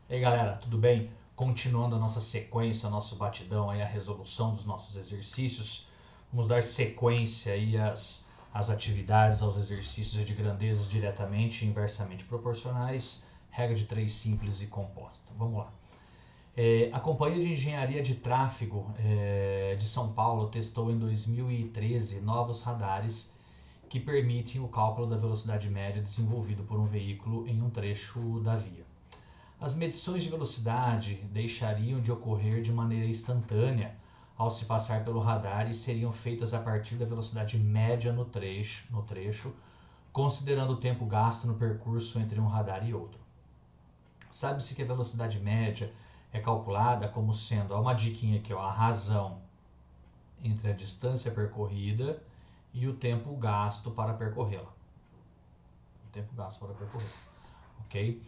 E aí galera, tudo bem? Continuando a nossa sequência, nosso batidão aí, a resolução dos nossos exercícios, vamos dar sequência aí às atividades, aos exercícios de grandezas diretamente e inversamente proporcionais, regra de 3 simples e composta. Vamos lá. A Companhia de Engenharia de Tráfego de São Paulo testou em 2013 novos radares que permitem o cálculo da velocidade média desenvolvido por um veículo em um trecho da via. As medições de velocidade deixariam de ocorrer de maneira instantânea ao se passar pelo radar e seriam feitas a partir da velocidade média no trecho, considerando o tempo gasto no percurso entre um radar e outro. Sabe-se que a velocidade média é calculada como sendo, ó, uma diquinha aqui, ó, a razão entre a distância percorrida e o tempo gasto para percorrê-la. O tempo gasto para percorrê-la, ok?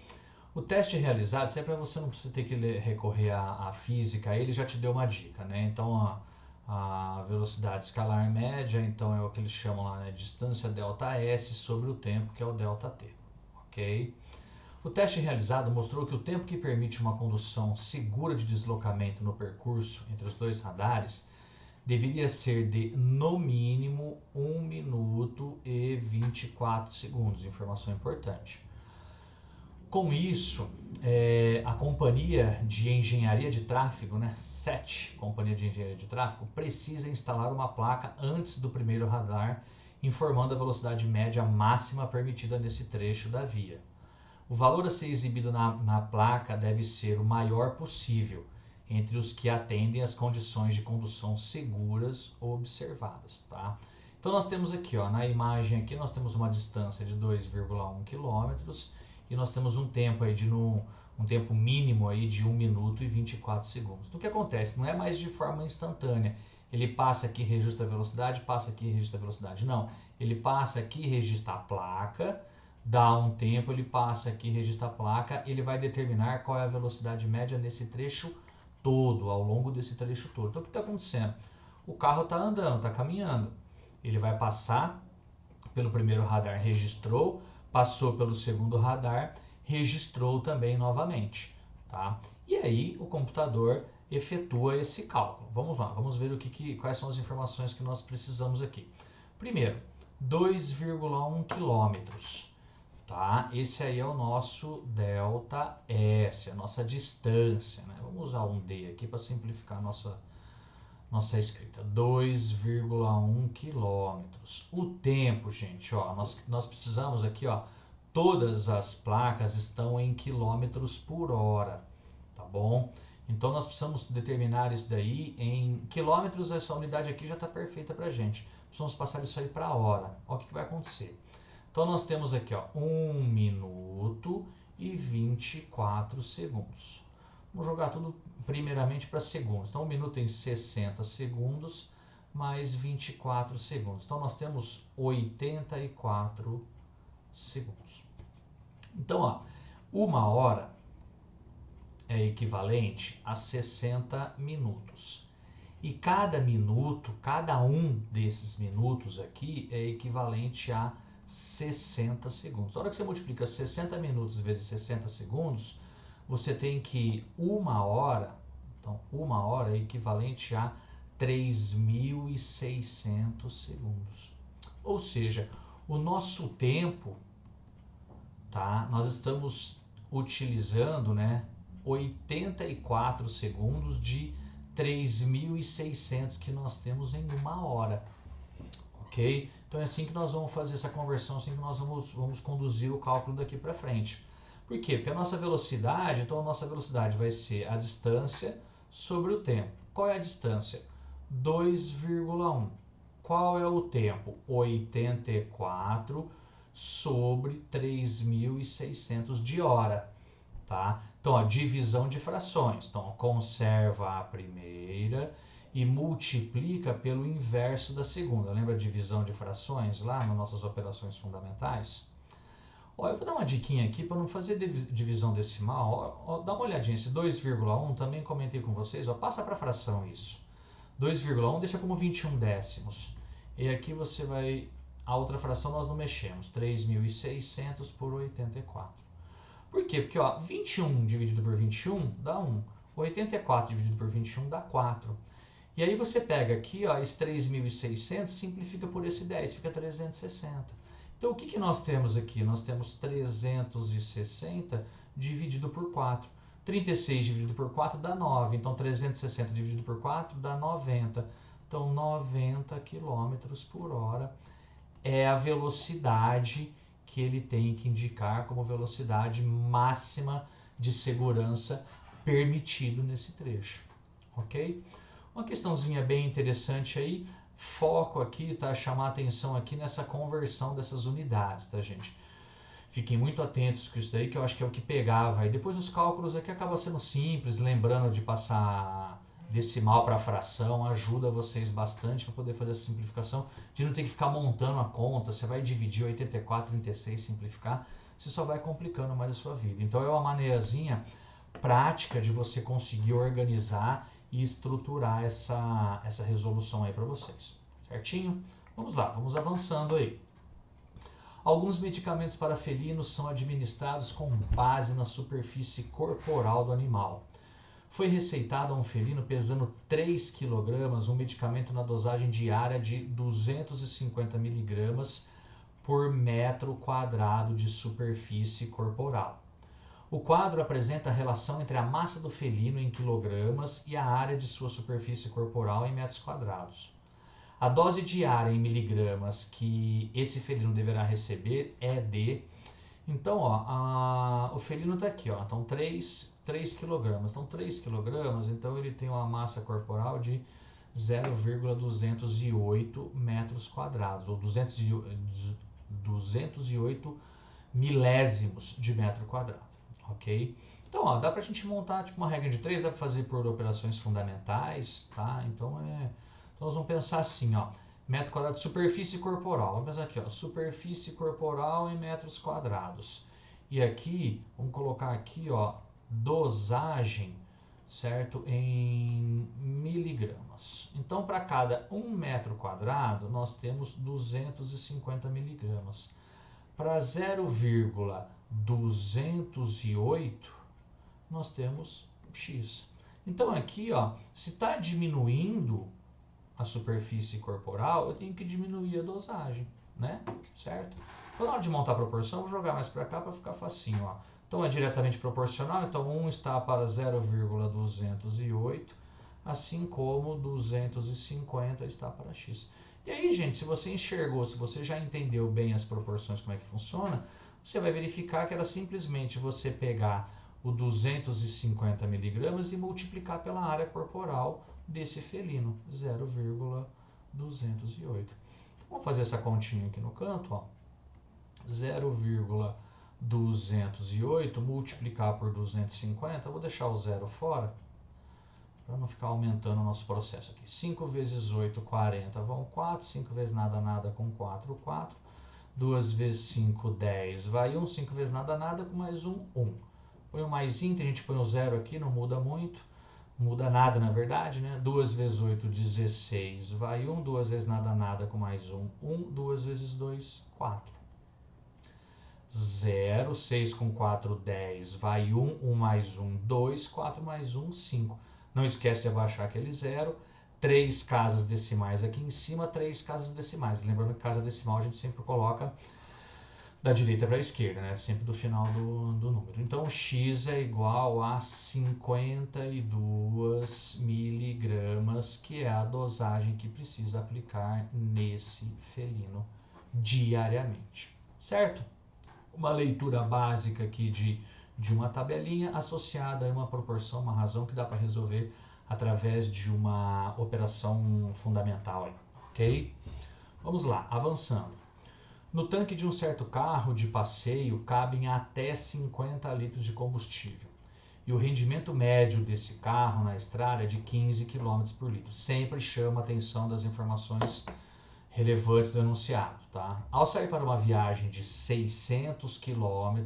O teste realizado, isso é para você não precisa ter que recorrer à física, ele já te deu uma dica, né? Então a velocidade escalar média, então é o que eles chamam lá, né? Distância ΔS sobre o tempo, que é o ΔT, ok? O teste realizado mostrou que o tempo que permite uma condução segura de deslocamento no percurso entre os dois radares deveria ser de, no mínimo, 1 minuto e 24 segundos. Informação importante. Com isso, a Companhia de Engenharia de Tráfego, né, SET, Companhia de Engenharia de Tráfego, precisa instalar uma placa antes do primeiro radar, informando a velocidade média máxima permitida nesse trecho da via. O valor a ser exibido na placa deve ser o maior possível entre os que atendem às condições de condução seguras observadas. Tá? Então nós temos aqui, ó, na imagem aqui, nós temos uma distância de 2,1 km e nós temos um tempo aí um tempo mínimo aí de 1 minuto e 24 segundos. Então o que acontece? Não é mais de forma instantânea. Ele passa aqui, registra a velocidade, passa aqui, registra a velocidade. Não, ele passa aqui, registra a placa, dá um tempo, ele passa aqui, registra a placa, ele vai determinar qual é a velocidade média nesse trecho todo, ao longo desse trecho todo. Então o que está acontecendo? O carro está andando, está caminhando. Ele vai passar pelo primeiro radar, registrou, passou pelo segundo radar, registrou também novamente. Tá? E aí o computador efetua esse cálculo. Vamos lá, vamos ver quais são as informações que nós precisamos aqui. Primeiro, 2,1 quilômetros. Tá? Esse aí é o nosso ΔS, a nossa distância. Né? Vamos usar um D aqui para simplificar a nossa escrita. 2,1 quilômetros. O tempo, gente, ó, nós precisamos aqui, ó, todas as placas estão em quilômetros por hora, tá bom? Então nós precisamos determinar isso daí em quilômetros, essa unidade aqui já está perfeita para a gente. Precisamos passar isso aí para hora. Olha o que vai acontecer. Então nós temos aqui, ó, 1 minuto e 24 segundos. Vamos jogar tudo primeiramente para segundos. Então 1 minuto tem 60 segundos mais 24 segundos. Então nós temos 84 segundos. Então, ó, 1 hora é equivalente a 60 minutos. E cada minuto, cada um desses minutos aqui é equivalente a 60 segundos. Na hora que você multiplica 60 minutos vezes 60 segundos, você tem que 1 hora, então 1 hora é equivalente a 3.600 segundos. Ou seja, o nosso tempo, tá? Nós estamos utilizando, né, 84 segundos de 3.600 que nós temos em 1 hora. Ok? Então é assim que nós vamos fazer essa conversão, assim que nós vamos conduzir o cálculo daqui para frente. Por quê? Porque a nossa velocidade, então a nossa velocidade vai ser a distância sobre o tempo. Qual é a distância? 2,1. Qual é o tempo? 84 sobre 3.600 de hora. Tá? Então, ó, divisão de frações. Então, ó, conserva a primeira e multiplica pelo inverso da segunda. Lembra a divisão de frações lá nas nossas operações fundamentais? Ó, eu vou dar uma diquinha aqui para não fazer divisão decimal. Ó, dá uma olhadinha, esse 2,1 também comentei com vocês. Ó, passa para fração isso. 2,1 deixa como 21 décimos. E aqui você vai... A outra fração nós não mexemos. 3.600 por 84. Por quê? Porque ó, 21 dividido por 21 dá 1. 84 dividido por 21 dá 4. E aí você pega aqui, ó, esse 3.600 simplifica por esse 10, fica 360. Então o que nós temos aqui? Nós temos 360 dividido por 4. 36 dividido por 4 dá 9. Então 360 dividido por 4 dá 90. Então 90 km por hora é a velocidade que ele tem que indicar como velocidade máxima de segurança permitido nesse trecho, ok? Uma questãozinha bem interessante aí, foco aqui, tá? Chamar atenção aqui nessa conversão dessas unidades, tá, gente? Fiquem muito atentos com isso daí, que eu acho que é o que pegava. E depois os cálculos aqui acabam sendo simples, lembrando de passar decimal para fração, ajuda vocês bastante para poder fazer essa simplificação, de não ter que ficar montando a conta, você vai dividir 84, 36, simplificar, você só vai complicando mais a sua vida. Então é uma maneirazinha prática de você conseguir organizar e estruturar essa resolução aí para vocês, certinho? Vamos lá, vamos avançando aí. Alguns medicamentos para felinos são administrados com base na superfície corporal do animal. Foi receitado a um felino pesando 3 kg um medicamento na dosagem diária de 250 mg por metro quadrado de superfície corporal. O quadro apresenta a relação entre a massa do felino em quilogramas e a área de sua superfície corporal em metros quadrados. A dose diária em miligramas que esse felino deverá receber é de... Então, ó, o felino está aqui, ó, então 3 kg. Então, 3 kg, então ele tem uma massa corporal de 0,208 metros quadrados, ou 208 milésimos de metro quadrado, ok? Então, ó, dá pra gente montar tipo uma regra de 3, dá pra fazer por operações fundamentais, tá? Então, nós vamos pensar assim, ó, metro quadrado de superfície corporal. Vamos pensar aqui, ó, superfície corporal em metros quadrados. E aqui, vamos colocar aqui, ó, dosagem, certo? Em miligramas. Então, para cada 1 metro quadrado, nós temos 250 miligramas. Para 0,208, nós temos X. Então, aqui, ó, se está diminuindo a superfície corporal, eu tenho que diminuir a dosagem, né? Certo? Então, na hora de montar a proporção, vou jogar mais para cá para ficar facinho, ó. Então, é diretamente proporcional, então 1 está para 0,208, assim como 250 está para x. E aí, gente, se você enxergou, se você já entendeu bem as proporções, como é que funciona, você vai verificar que era simplesmente você pegar o 250 miligramas e multiplicar pela área corporal desse felino, 0,208. Vamos fazer essa continha aqui no canto, ó. 0,208 multiplicar por 250, eu vou deixar o zero fora, para não ficar aumentando o nosso processo aqui. 5 vezes 8, 40, vão 4, 5 vezes nada, nada com 4, 4. 2 vezes 5, 10, vai 1, 5 vezes nada, nada com mais 1, 1. Põe o mais íntegro, a gente põe o zero aqui, não muda muito. Muda nada, na verdade, né? 2 vezes 8, 16, vai 1. 2 vezes nada, nada com mais 1, 1. 2 vezes 2, 4. 0, 6 com 4, 10, vai 1. 1 mais 1, 2. 4 mais 1, 5. Não esquece de abaixar aquele zero. 3 casas decimais aqui em cima, 3 casas decimais. Lembrando que casa decimal a gente sempre coloca da direita para a esquerda, né? Sempre do final do número. Então, x é igual a 52 miligramas, que é a dosagem que precisa aplicar nesse felino diariamente, certo? Uma leitura básica aqui de uma tabelinha associada a uma proporção, uma razão que dá para resolver através de uma operação fundamental, ok? Vamos lá, avançando. No tanque de um certo carro de passeio cabem até 50 litros de combustível. E o rendimento médio desse carro na estrada é de 15 km por litro. Sempre chama a atenção das informações relevantes do enunciado, tá? Ao sair para uma viagem de 600 km,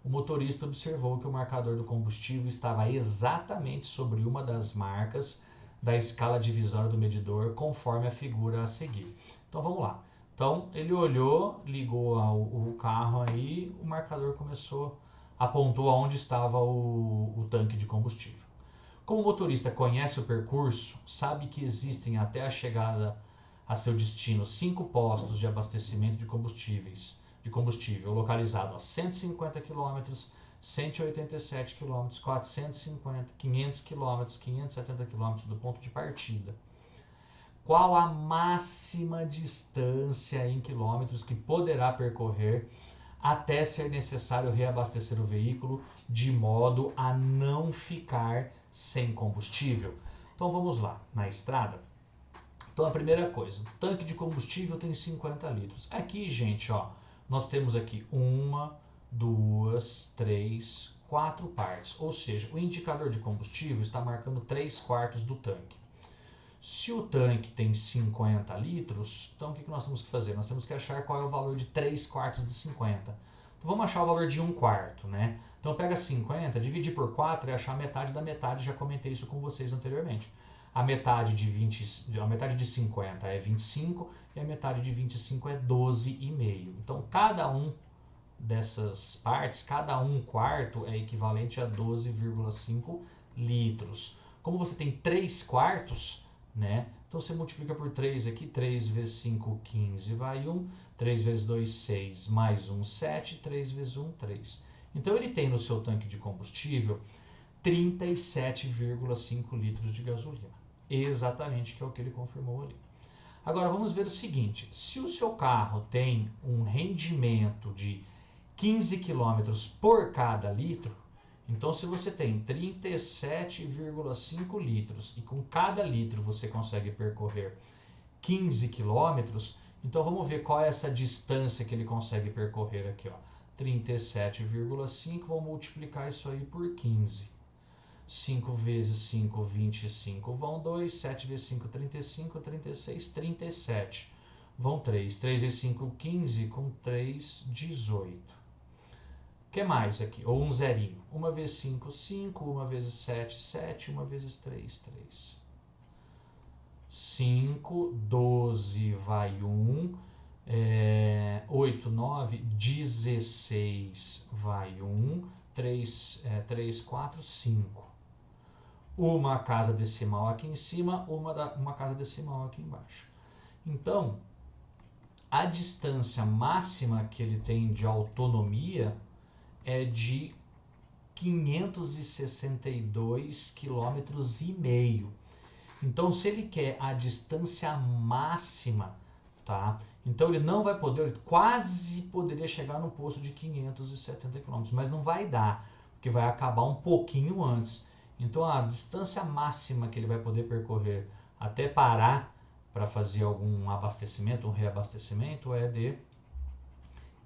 o motorista observou que o marcador do combustível estava exatamente sobre uma das marcas da escala divisória do medidor, conforme a figura a seguir. Então vamos lá. Então ele olhou, ligou o carro aí, o marcador começou apontou aonde estava o tanque de combustível. Como o motorista conhece o percurso, sabe que existem até a chegada a seu destino 5 postos de abastecimento de combustível localizado a 150 km, 187 km, 450, 500 km, 570 km do ponto de partida. Qual a máxima distância em quilômetros que poderá percorrer até ser necessário reabastecer o veículo de modo a não ficar sem combustível? Então vamos lá, na estrada. Então a primeira coisa, o tanque de combustível tem 50 litros. Aqui, gente, ó, nós temos aqui 1, 2, 3, 4 partes. Ou seja, o indicador de combustível está marcando 3/4 do tanque. Se o tanque tem 50 litros, então o que nós temos que fazer? Nós temos que achar qual é o valor de 3/4 de 50. Então vamos achar o valor de 1/4, né? Então pega 50, divide por 4 e achar metade da metade, já comentei isso com vocês anteriormente. A metade de 50 é 25 e a metade de 25 é 12,5. Então cada um dessas partes, cada 1/4 é equivalente a 12,5 litros. Como você tem 3/4, né? Então você multiplica por 3 aqui, 3 vezes 5, 15, vai 1, 3 vezes 2, 6, mais 1, 7, 3 vezes 1, 3. Então ele tem no seu tanque de combustível 37,5 litros de gasolina. Exatamente, que é o que ele confirmou ali. Agora vamos ver o seguinte, se o seu carro tem um rendimento de 15 km por cada litro, então se você tem 37,5 litros e com cada litro você consegue percorrer 15 km, então vamos ver qual é essa distância que ele consegue percorrer aqui, ó. 37,5, vamos multiplicar isso aí por 15. 5 vezes 5, 25, vão 2, 7 vezes 5, 35, 36, 37, vão 3. 3 vezes 5, 15, com 3, 18. O que mais aqui? Ou um zerinho. 1 vezes 5, 5, 1 vezes 7, 7, 1 vezes 3, 3. 5, 12 vai 1, 8, 9, 16 vai 1, 3, 4, 5. Uma casa decimal aqui em cima, uma casa decimal aqui embaixo. Então, a distância máxima que ele tem de autonomia é de 562,5 km. Então, se ele quer a distância máxima, tá? Então ele não vai poder, ele quase poderia chegar no posto de 570 km, mas não vai dar, porque vai acabar um pouquinho antes. Então a distância máxima que ele vai poder percorrer até parar para fazer algum abastecimento, um reabastecimento, é de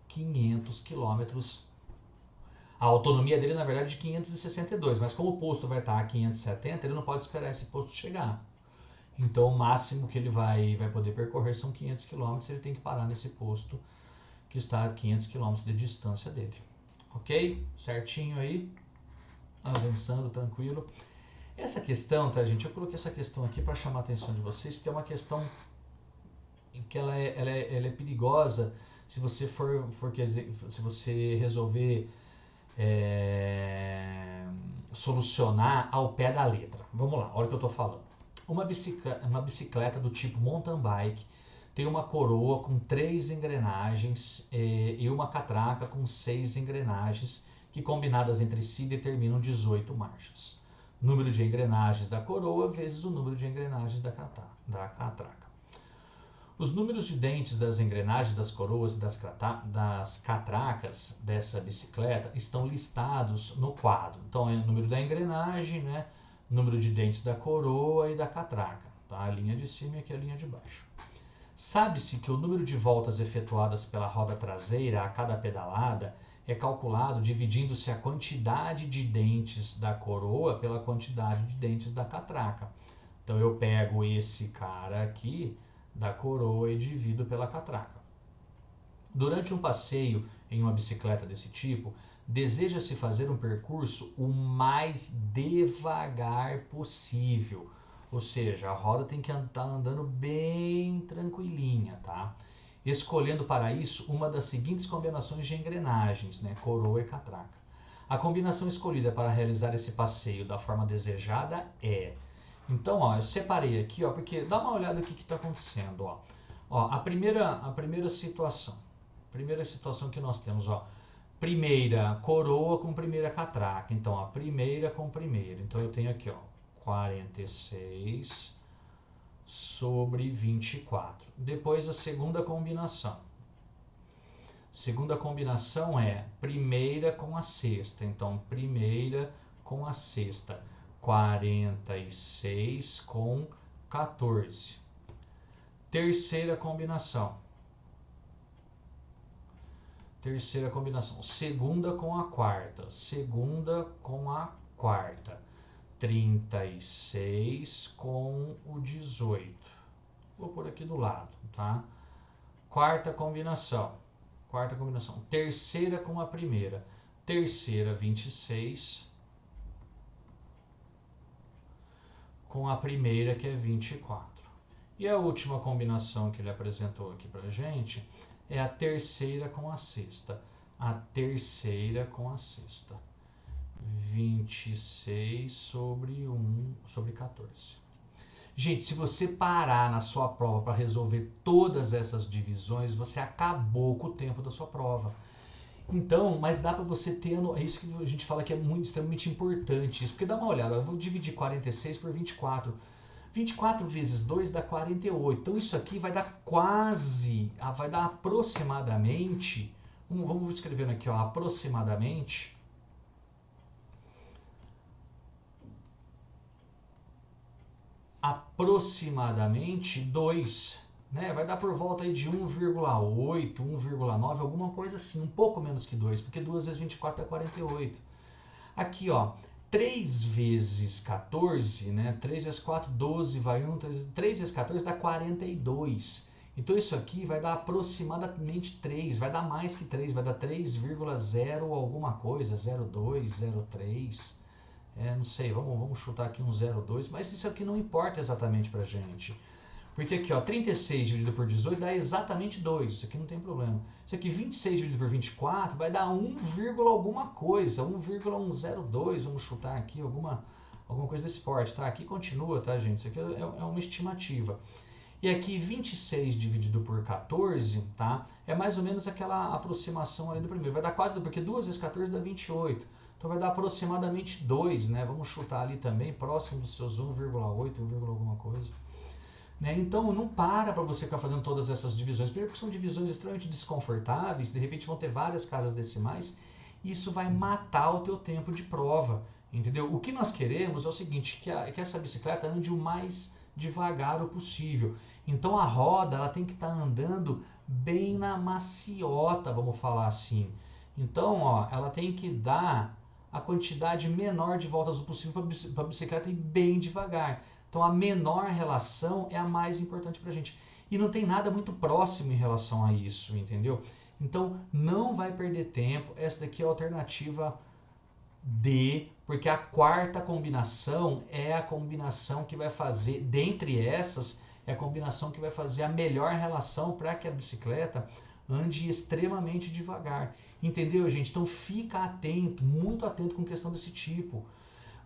500 km. A autonomia dele, na verdade, é de 562, mas como o posto vai estar a 570, ele não pode esperar esse posto chegar. Então o máximo que ele vai poder percorrer são 500 km, ele tem que parar nesse posto que está a 500 km de distância dele. Ok? Certinho aí? Avançando, tranquilo. Essa questão, tá, gente? Eu coloquei essa questão aqui para chamar a atenção de vocês, porque é uma questão que ela é perigosa se você se você resolver solucionar ao pé da letra. Vamos lá, olha o que eu estou falando. Uma bicicleta do tipo mountain bike tem uma coroa com 3 engrenagens e uma catraca com 6 engrenagens que combinadas entre si determinam 18 marchas. Número de engrenagens da coroa vezes o número de engrenagens da catraca. Os números de dentes das engrenagens das coroas e das catracas dessa bicicleta estão listados no quadro. Então é o número da engrenagem, né? Número de dentes da coroa e da catraca. Tá? A linha de cima e aqui a linha de baixo. Sabe-se que o número de voltas efetuadas pela roda traseira a cada pedalada é calculado dividindo-se a quantidade de dentes da coroa pela quantidade de dentes da catraca. Então eu pego esse cara aqui da coroa e divido pela catraca. Durante um passeio em uma bicicleta desse tipo, deseja-se fazer um percurso o mais devagar possível. Ou seja, a roda tem que estar andando bem tranquilinha, tá? Escolhendo para isso uma das seguintes combinações de engrenagens, né? Coroa e catraca. A combinação escolhida para realizar esse passeio da forma desejada é... Então, ó, eu separei aqui, ó, porque dá uma olhada aqui que está acontecendo, ó. Ó, a primeira situação que nós temos, ó, primeira coroa com primeira catraca. Então, a primeira com primeira. Então, eu tenho aqui, ó, 46 sobre 24. Depois, a segunda combinação. Segunda combinação é primeira com a sexta. Então, primeira com a sexta. 46 com 14. Terceira combinação. Terceira combinação. Segunda com a quarta. Segunda com a quarta. 36 com o 18. Vou por aqui do lado, tá? Quarta combinação. Quarta combinação. Terceira com a primeira. Terceira, 26. Com a primeira, que é 24. E a última combinação que ele apresentou aqui pra gente é a terceira com a sexta. A terceira com a sexta. 26 sobre 1 sobre 14. Gente, se você parar na sua prova para resolver todas essas divisões, você acabou com o tempo da sua prova. Então, mas dá para você ter... É isso que a gente fala que é muito, extremamente importante. Isso, porque dá uma olhada, eu vou dividir 46 por 24. 24 vezes 2 dá 48. Então, isso aqui vai dar quase... Vai dar aproximadamente... Vamos escrevendo aqui, ó, aproximadamente... Aproximadamente 2, né? Vai dar por volta aí de 1,8, 1,9, alguma coisa assim, um pouco menos que 2, porque 2 vezes 24 dá 48. Aqui, ó, 3 vezes 14, né? 3 vezes 4, 12, vai 1, 3 vezes 14 dá 42. Então isso aqui vai dar aproximadamente 3, vai dar mais que 3, vai dar 3,0 alguma coisa, 0,2, 0,3... não sei, vamos chutar aqui um 0,2, mas isso aqui não importa exatamente pra gente. Porque aqui, ó, 36 dividido por 18 dá exatamente 2, isso aqui não tem problema. Isso aqui, 26 dividido por 24, vai dar 1, alguma coisa, 1,102, vamos chutar aqui, alguma coisa desse porte, tá? Aqui continua, tá, gente? Isso aqui é uma estimativa. E aqui, 26 dividido por 14, tá? É mais ou menos aquela aproximação ali do primeiro. Vai dar quase, porque 2 vezes 14 dá 28. Então vai dar aproximadamente 2, né? Vamos chutar ali também, próximo dos seus 1,8, 1, alguma coisa. Né? Então não para você ficar fazendo todas essas divisões. Primeiro porque são divisões extremamente desconfortáveis, de repente vão ter várias casas decimais, e isso vai matar o teu tempo de prova. Entendeu? O que nós queremos é o seguinte, que essa bicicleta ande o mais devagar o possível. Então a roda ela tem que estar andando bem na maciota, vamos falar assim. Então, ó, ela tem que dar a quantidade menor de voltas possível para a bicicleta ir bem devagar. Então a menor relação é a mais importante para a gente. E não tem nada muito próximo em relação a isso, entendeu? Então não vai perder tempo. Essa daqui é a alternativa D, porque a quarta combinação é a combinação que vai fazer, dentre essas, é a combinação que vai fazer a melhor relação para que a bicicleta ande extremamente devagar. Entendeu, gente? Então fica atento, muito atento com questão desse tipo.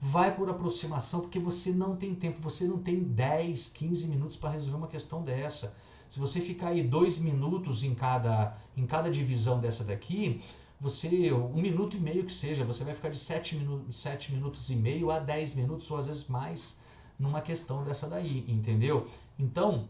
Vai por aproximação, porque você não tem tempo, você não tem 10, 15 minutos para resolver uma questão dessa. Se você ficar aí 2 minutos em cada divisão dessa daqui, você, 1 minuto e meio que seja, você vai ficar de 7 minutos e meio a 10 minutos, ou às vezes mais, numa questão dessa daí, entendeu? Então,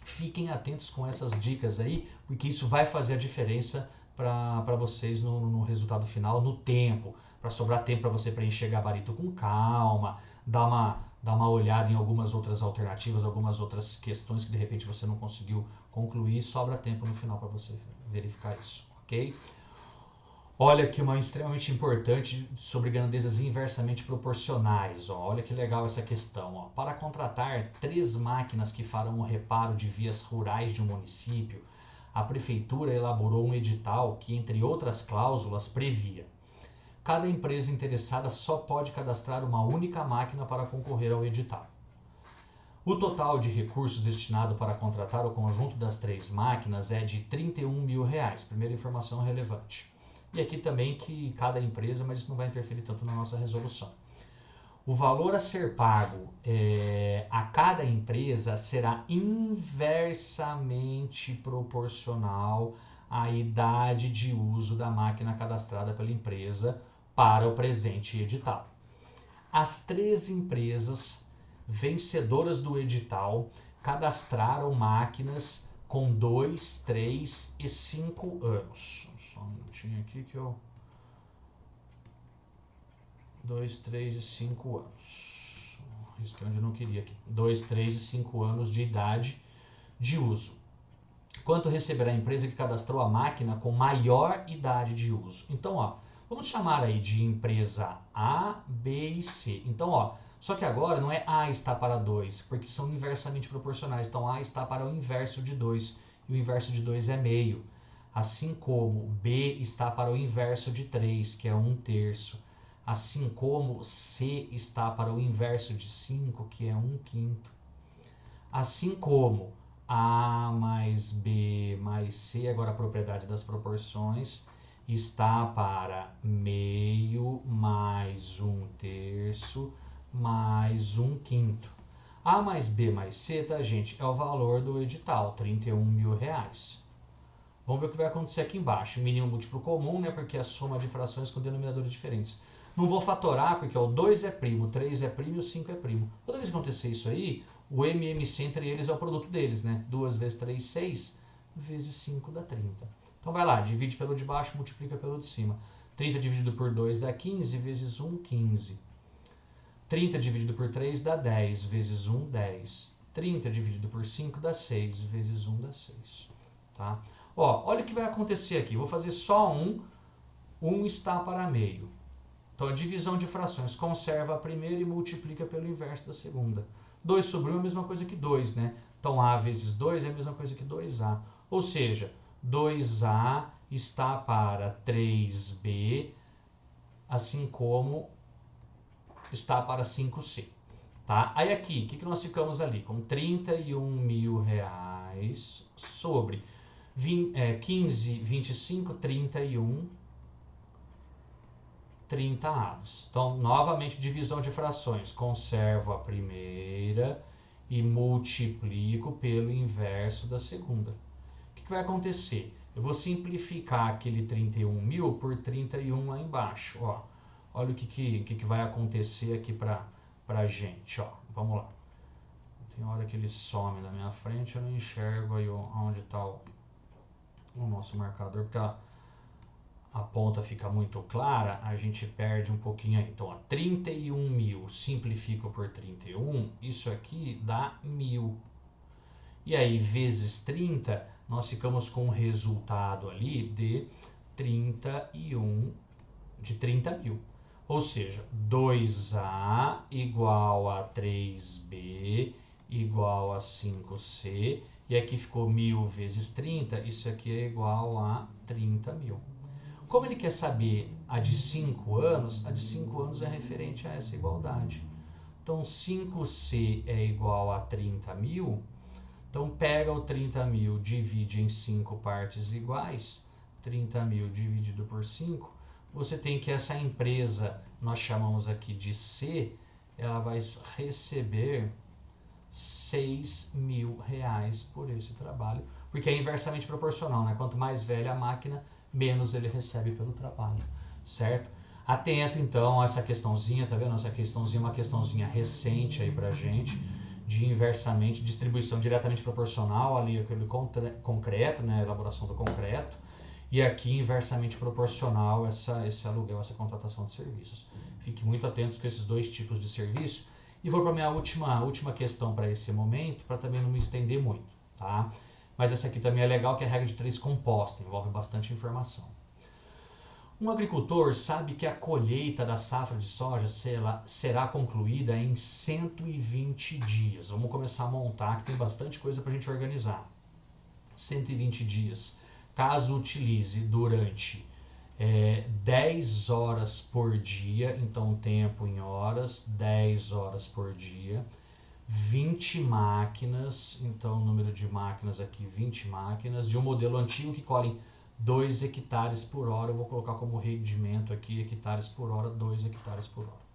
fiquem atentos com essas dicas aí, porque isso vai fazer a diferença para vocês no resultado final, no tempo, para sobrar tempo para você preencher gabarito com calma, dar uma olhada em algumas outras alternativas, algumas outras questões que de repente você não conseguiu concluir, sobra tempo no final para você verificar isso, ok? Olha aqui uma extremamente importante sobre grandezas inversamente proporcionais. Ó. Olha que legal essa questão. Ó. Para contratar 3 máquinas que farão o reparo de vias rurais de um município, a prefeitura elaborou um edital que, entre outras cláusulas, previa: cada empresa interessada só pode cadastrar uma única máquina para concorrer ao edital. O total de recursos destinado para contratar o conjunto das 3 máquinas é de R$ 31 mil. Primeira informação relevante. E aqui também que cada empresa, mas isso não vai interferir tanto na nossa resolução. O valor a ser pago a cada empresa será inversamente proporcional à idade de uso da máquina cadastrada pela empresa para o presente edital. As 3 empresas vencedoras do edital cadastraram máquinas com 2, 3 e 5 anos. Só um minutinho aqui que eu... 2, 3 e 5 anos. Risquei onde eu não queria aqui. 2, 3 e 5 anos de idade de uso. Quanto receberá a empresa que cadastrou a máquina com maior idade de uso? Então, ó, vamos chamar aí de empresa A, B e C. Então, ó, só que agora não é A está para 2, porque são inversamente proporcionais. Então, A está para o inverso de 2 e o inverso de 2 é meio. Assim como B está para o inverso de 3, que é 1/3. Assim como C está para o inverso de 5, que é 1/5. Assim como A mais B mais C, agora a propriedade das proporções, está para meio mais 1/3 mais 1/5. A mais B mais C, tá, gente? É o valor do edital, R$31 mil. Vamos ver o que vai acontecer aqui embaixo. Mínimo múltiplo comum, né? Porque é a soma de frações com denominadores diferentes. Não vou fatorar, porque ó, o 2 é primo, o 3 é primo e o 5 é primo. Toda vez que acontecer isso aí, o MMC entre eles é o produto deles, né? 2 vezes 3, 6, vezes 5 dá 30. Então vai lá, divide pelo de baixo, multiplica pelo de cima. 30 dividido por 2 dá 15, vezes 1, 15. 30 dividido por 3 dá 10, vezes 1, 10. 30 dividido por 5 dá 6, vezes 1 dá 6. Tá? Ó, olha o que vai acontecer aqui. Vou fazer só um. 1 está para meio. Então a divisão de frações conserva a primeira e multiplica pelo inverso da segunda. 2 sobre 1 é a mesma coisa que 2, né? Então A vezes 2 é a mesma coisa que 2A. Ou seja, 2A está para 3B, assim como está para 5C. Tá? Aí aqui, o que nós ficamos ali? Com R$31 mil sobre 15, 25, 31, 30 avos. Então, novamente, divisão de frações. Conservo a primeira e multiplico pelo inverso da segunda. O que vai acontecer? Eu vou simplificar aquele 31 mil por 31 lá embaixo. Ó. Olha o que vai acontecer aqui pra gente. Ó. Vamos lá. Tem hora que ele some na minha frente, eu não enxergo aí onde está o nosso marcador, porque a ponta fica muito clara, a gente perde um pouquinho aí. Então, ó, 31 mil simplifico por 31, isso aqui dá 1.000. E aí, vezes 30, nós ficamos com um resultado ali de 31, de 30 mil. Ou seja, 2A igual a 3B igual a 5C. E aqui ficou 1.000 vezes 30, isso aqui é igual a 30 mil. Como ele quer saber a de 5 anos, a de 5 anos é referente a essa igualdade. Então, 5C é igual a 30 mil. Então, pega o 30 mil, divide em 5 partes iguais. 30 mil dividido por 5. Você tem que essa empresa, nós chamamos aqui de C, ela vai receber R$6 mil por esse trabalho. Porque é inversamente proporcional, né? Quanto mais velha a máquina, menos ele recebe pelo trabalho, certo? Atento então a essa questãozinha, tá vendo? Essa questãozinha é uma questãozinha recente aí pra gente, de inversamente, distribuição diretamente proporcional, ali aquele concreto, né? Elaboração do concreto, e aqui inversamente proporcional esse aluguel, essa contratação de serviços. Fique muito atentos com esses dois tipos de serviço. E vou para a minha última questão para esse momento, para também não me estender muito, tá? Mas essa aqui também é legal, que é a regra de 3 composta, envolve bastante informação. Um agricultor sabe que a colheita da safra de soja será concluída em 120 dias. Vamos começar a montar, que tem bastante coisa para a gente organizar. 120 dias. Caso utilize durante 10 horas por dia, então tempo em horas, 10 horas por dia. 20 máquinas, então o número de máquinas aqui, 20 máquinas, de um modelo antigo que colhem 2 hectares por hora. Eu vou colocar como rendimento aqui hectares por hora, 2 hectares por hora.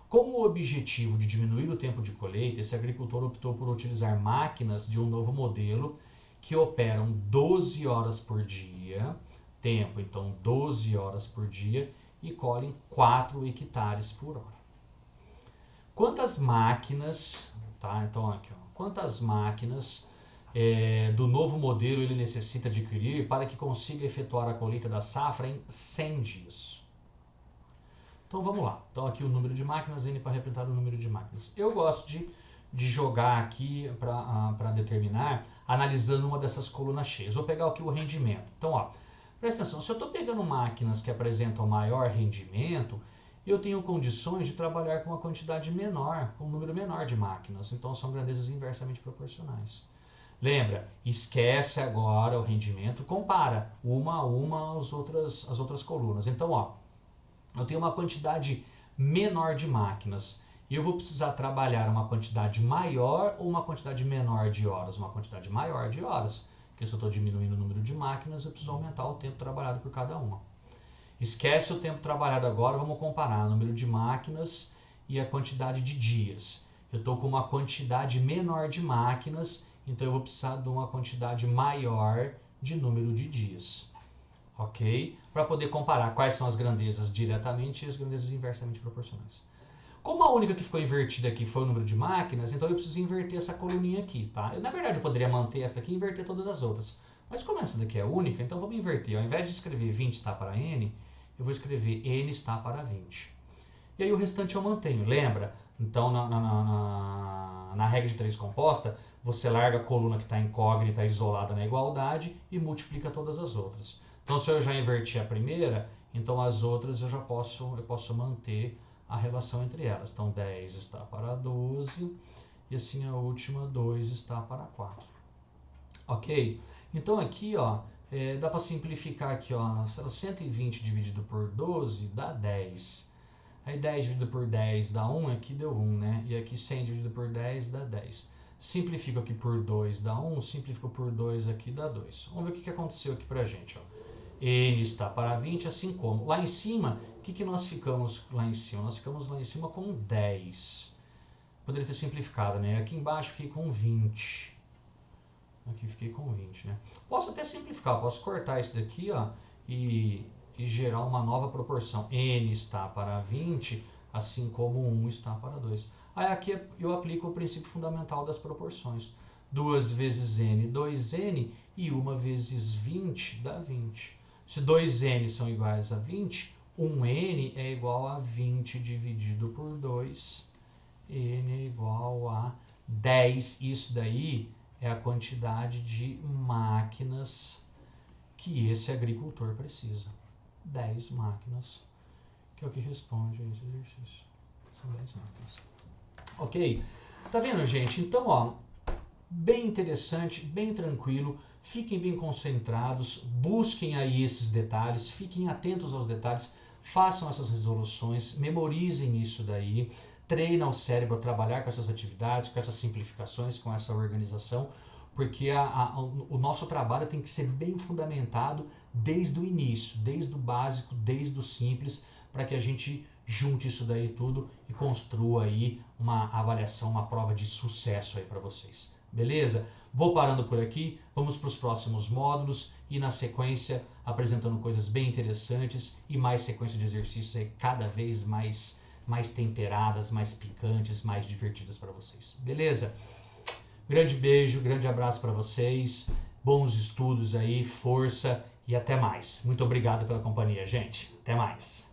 Com o objetivo de diminuir o tempo de colheita, esse agricultor optou por utilizar máquinas de um novo modelo que operam 12 horas por dia, tempo então 12 horas por dia, e colhem 4 hectares por hora. Quantas máquinas, tá? Então aqui, ó, quantas máquinas do novo modelo ele necessita adquirir para que consiga efetuar a colheita da safra em 100 dias? Então vamos lá. Então aqui o número de máquinas, N para representar o número de máquinas. Eu gosto de jogar aqui para determinar, analisando uma dessas colunas cheias. Vou pegar aqui o rendimento. Então, ó, presta atenção, se eu estou pegando máquinas que apresentam maior rendimento, eu tenho condições de trabalhar com uma quantidade menor, com um número menor de máquinas. Então são grandezas inversamente proporcionais. Lembra, esquece agora o rendimento, compara uma a uma as outras colunas. Então, ó, eu tenho uma quantidade menor de máquinas e eu vou precisar trabalhar uma quantidade maior ou uma quantidade menor de horas? Uma quantidade maior de horas, porque se eu estou diminuindo o número de máquinas, eu preciso aumentar o tempo trabalhado por cada uma. Esquece o tempo trabalhado agora, vamos comparar o número de máquinas e a quantidade de dias. Eu estou com uma quantidade menor de máquinas, então eu vou precisar de uma quantidade maior de número de dias. Ok? Para poder comparar quais são as grandezas diretamente e as grandezas inversamente proporcionais. Como a única que ficou invertida aqui foi o número de máquinas, então eu preciso inverter essa coluninha aqui, tá? Na verdade eu poderia manter essa daqui e inverter todas as outras. Mas como essa daqui é única, então vamos inverter. Ao invés de escrever 20 está para n, eu vou escrever n está para 20. E aí o restante eu mantenho, lembra? Então na regra de 3 composta, você larga a coluna que está incógnita, isolada na igualdade e multiplica todas as outras. Então se eu já inverti a primeira, então as outras eu posso manter a relação entre elas. Então 10 está para 12 e assim a última 2 está para 4. Ok? Então aqui, ó, dá para simplificar aqui, ó, 120 dividido por 12 dá 10. Aí 10 dividido por 10 dá 1, aqui deu 1, né? E aqui 100 dividido por 10 dá 10. Simplifico aqui por 2 dá 1, simplifico por 2 aqui dá 2. Vamos ver o que aconteceu aqui pra gente, ó. N está para 20, assim como. Lá em cima, o que nós ficamos lá em cima? Nós ficamos lá em cima com 10. Poderia ter simplificado, né? Aqui embaixo fiquei com 20. Aqui fiquei com 20, né? Posso até simplificar, posso cortar isso daqui, ó, e gerar uma nova proporção. N está para 20, assim como 1 está para 2. Aí aqui eu aplico o princípio fundamental das proporções. 2 vezes n, 2n, e 1 vezes 20 dá 20. Se 2n são iguais a 20, 1n é igual a 20 dividido por 2. N é igual a 10. Isso daí é a quantidade de máquinas que esse agricultor precisa. 10 máquinas, que é o que responde a esse exercício. São 10 máquinas. Ok? Tá vendo, gente? Então, ó, bem interessante, bem tranquilo. Fiquem bem concentrados, busquem aí esses detalhes, fiquem atentos aos detalhes, façam essas resoluções, memorizem isso daí, treina o cérebro a trabalhar com essas atividades, com essas simplificações, com essa organização, porque o nosso trabalho tem que ser bem fundamentado desde o início, desde o básico, desde o simples, para que a gente junte isso daí tudo e construa aí uma avaliação, uma prova de sucesso aí para vocês. Beleza? Vou parando por aqui, vamos para os próximos módulos e na sequência apresentando coisas bem interessantes e mais sequência de exercícios aí cada vez mais temperadas, mais picantes, mais divertidas para vocês. Beleza? Grande beijo, grande abraço para vocês, bons estudos aí, força e até mais. Muito obrigado pela companhia, gente. Até mais.